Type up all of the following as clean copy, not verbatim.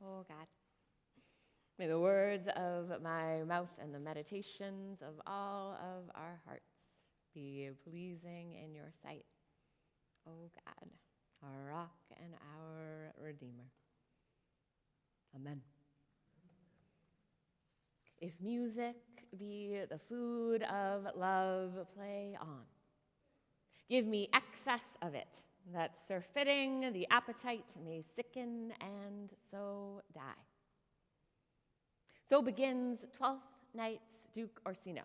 Oh God, may the words of my mouth and the meditations of all of our hearts be pleasing in your sight, oh God, our rock and our Redeemer. Amen. If music be the food of love, play on. Give me excess of it, that surfeiting the appetite may sicken and so die. So begins Twelfth Night's Duke Orsino.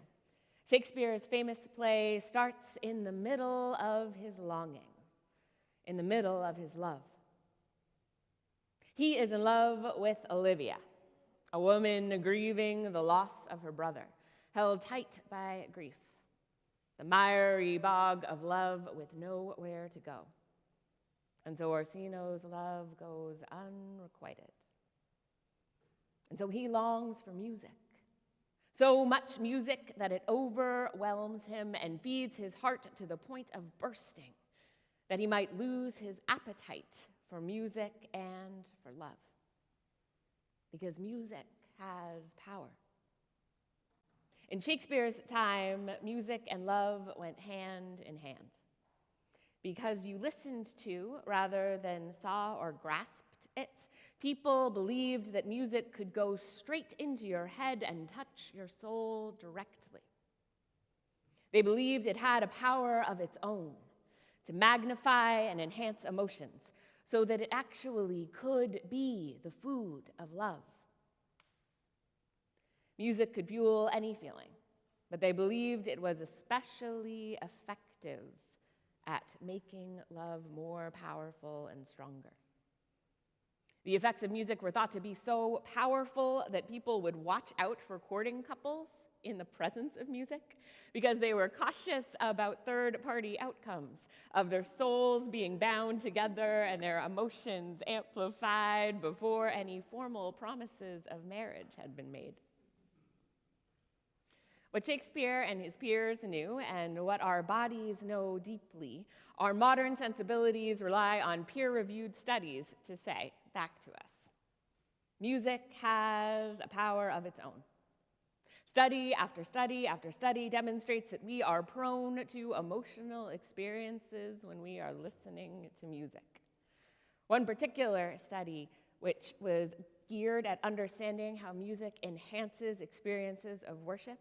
Shakespeare's famous play starts in the middle of his longing, in the middle of his love. He is in love with Olivia, a woman grieving the loss of her brother, held tight by grief, the miry bog of love with nowhere to go. And so Orsino's love goes unrequited. And so he longs for music, so much music that it overwhelms him and feeds his heart to the point of bursting, that he might lose his appetite for music and for love. Because music has power. In Shakespeare's time, music and love went hand in hand. Because you listened to, rather than saw or grasped it, people believed that music could go straight into your head and touch your soul directly. They believed it had a power of its own to magnify and enhance emotions, so that it actually could be the food of love. Music could fuel any feeling, but they believed it was especially effective at making love more powerful and stronger. The effects of music were thought to be so powerful that people would watch out for courting couples in the presence of music because they were cautious about third-party outcomes of their souls being bound together and their emotions amplified before any formal promises of marriage had been made. What Shakespeare and his peers knew, and what our bodies know deeply, our modern sensibilities rely on peer-reviewed studies to say back to us. Music has a power of its own. Study after study after study demonstrates that we are prone to emotional experiences when we are listening to music. One particular study, which was geared at understanding how music enhances experiences of worship,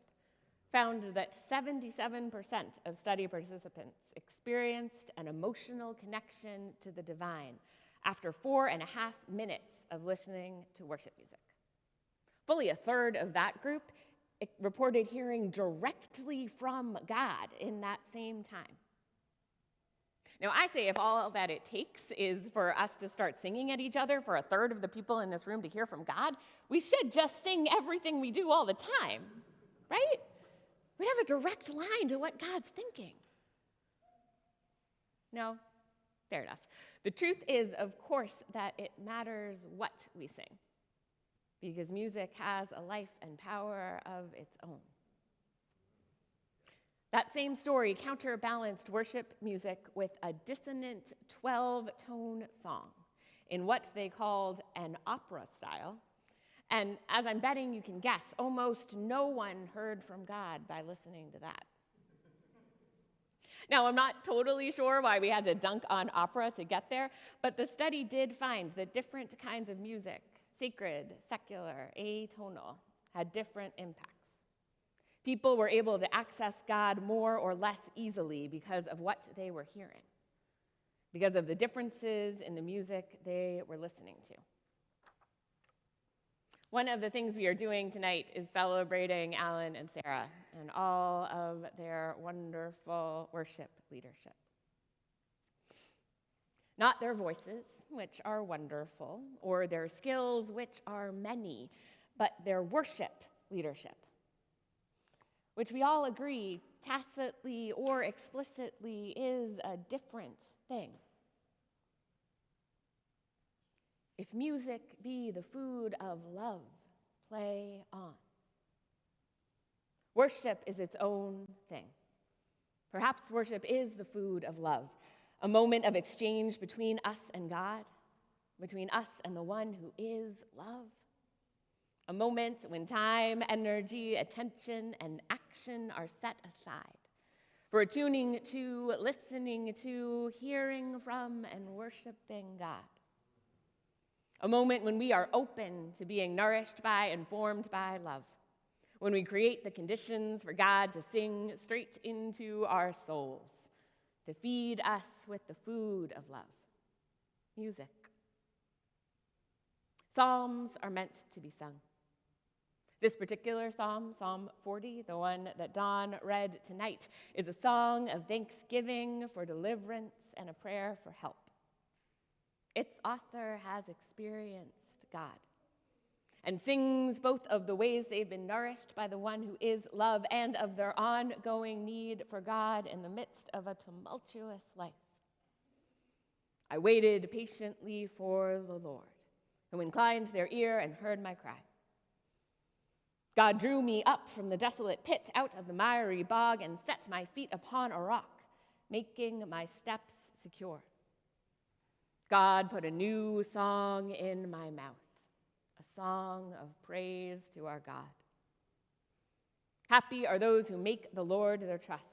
found that 77% of study participants experienced an emotional connection to the divine after 4.5 minutes of listening to worship music. Fully a third of that group reported hearing directly from God in that same time. Now, I say if all that it takes is for us to start singing at each other for a third of the people in this room to hear from God, we should just sing everything we do all the time, right? We'd have a direct line to what God's thinking. No? Fair enough. The truth is, of course, that it matters what we sing, because music has a life and power of its own. That same story counterbalanced worship music with a dissonant 12-tone song in what they called an opera style. And as I'm betting you can guess, almost no one heard from God by listening to that. Now, I'm not totally sure why we had to dunk on opera to get there, but the study did find that different kinds of music, sacred, secular, atonal, had different impacts. People were able to access God more or less easily because of what they were hearing, because of the differences in the music they were listening to. One of the things we are doing tonight is celebrating Alan and Sarah and all of their wonderful worship leadership. Not their voices, which are wonderful, or their skills, which are many, but their worship leadership, which we all agree, tacitly or explicitly, is a different thing. If music be the food of love, play on. Worship is its own thing. Perhaps worship is the food of love, a moment of exchange between us and God, between us and the one who is love. A moment when time, energy, attention, and action are set aside for attuning to, listening to, hearing from, and worshiping God. A moment when we are open to being nourished by and formed by love, when we create the conditions for God to sing straight into our souls, to feed us with the food of love, music. Psalms are meant to be sung. This particular psalm, Psalm 40, the one that Dawn read tonight, is a song of thanksgiving for deliverance and a prayer for help. Its author has experienced God and sings both of the ways they've been nourished by the one who is love and of their ongoing need for God in the midst of a tumultuous life. I waited patiently for the Lord, who inclined their ear and heard my cry. God drew me up from the desolate pit, out of the miry bog, and set my feet upon a rock, making my steps secure. God put a new song in my mouth, a song of praise to our God. Happy are those who make the Lord their trust.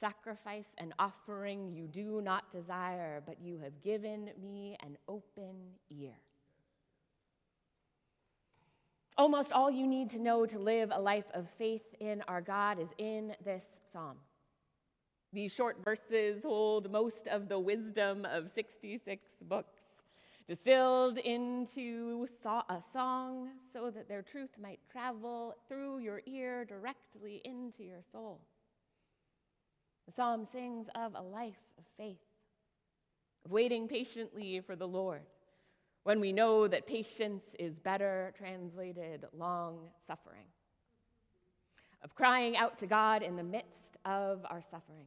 Sacrifice and offering you do not desire, but you have given me an open ear. Almost all you need to know to live a life of faith in our God is in this psalm. These short verses hold most of the wisdom of 66 books, distilled into a song so that their truth might travel through your ear directly into your soul. The psalm sings of a life of faith, of waiting patiently for the Lord, when we know that patience is better translated long suffering, of crying out to God in the midst of our suffering,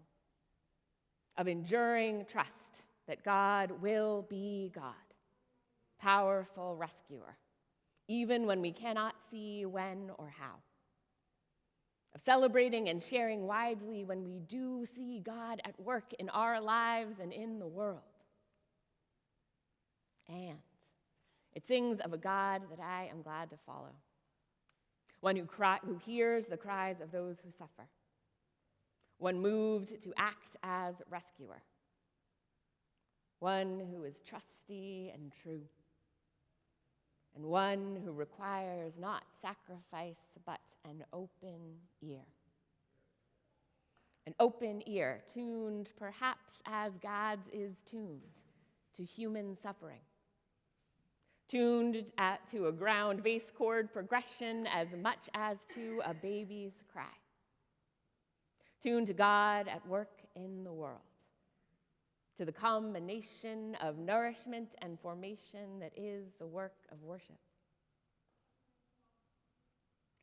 of enduring trust that God will be God, powerful rescuer, even when we cannot see when or how, of celebrating and sharing widely when we do see God at work in our lives and in the world. And it sings of a God that I am glad to follow, one who hears the cries of those who suffer, one moved to act as rescuer, one who is trusty and true, and one who requires not sacrifice but an open ear. An open ear, tuned perhaps as God's is tuned to human suffering, tuned to a ground bass chord progression as much as to a baby's cry, tuned to God at work in the world, to the combination of nourishment and formation that is the work of worship.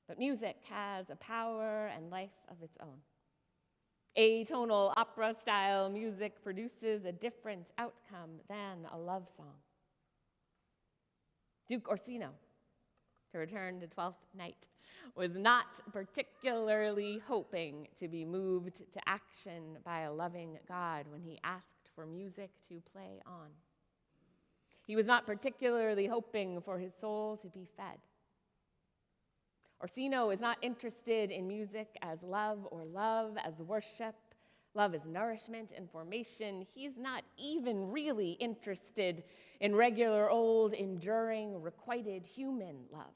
But music has a power and life of its own. Atonal opera-style music produces a different outcome than a love song. Duke Orsino, to return to Twelfth Night, was not particularly hoping to be moved to action by a loving God when he asked for music to play on. He was not particularly hoping for his soul to be fed. Orsino is not interested in music as love or love as worship, love as nourishment and formation. He's not even really interested in regular old, enduring, requited human love.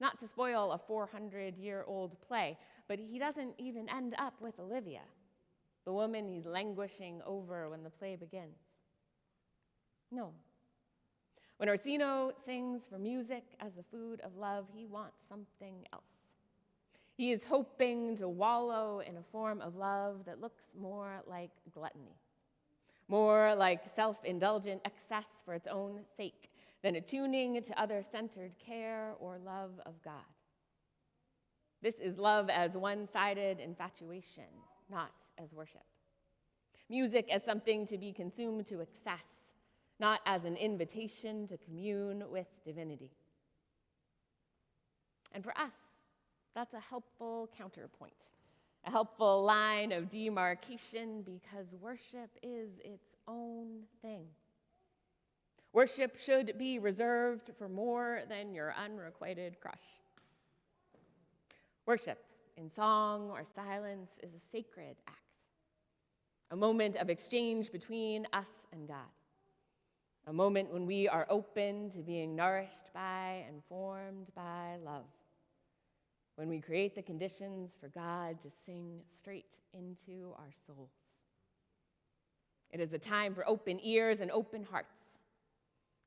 Not to spoil a 400-year-old play, but he doesn't even end up with Olivia, the woman he's languishing over when the play begins. No. When Orsino sings for music as the food of love, he wants something else. He is hoping to wallow in a form of love that looks more like gluttony, more like self-indulgent excess for its own sake than attuning to other-centered care or love of God. This is love as one-sided infatuation, not as worship. Music as something to be consumed to excess, not as an invitation to commune with divinity. And for us, that's a helpful counterpoint a helpful line of demarcation, because worship is its own thing. Worship should be reserved for more than your unrequited crush. Worship, in song or silence, is a sacred act, a moment of exchange between us and God, a moment when we are open to being nourished by and formed by love, when we create the conditions for God to sing straight into our souls. It is a time for open ears and open hearts,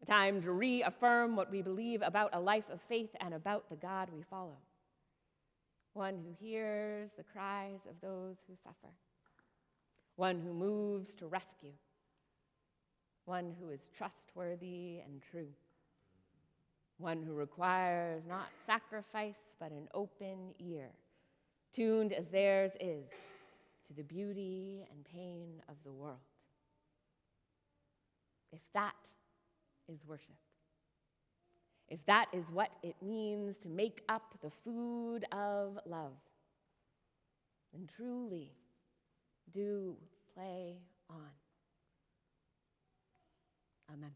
a time to reaffirm what we believe about a life of faith and about the God we follow, one who hears the cries of those who suffer, one who moves to rescue, one who is trustworthy and true, one who requires not sacrifice but an open ear, tuned as theirs is to the beauty and pain of the world. If that is worship, if that is what it means to make up the food of love, then truly do play on. Amen.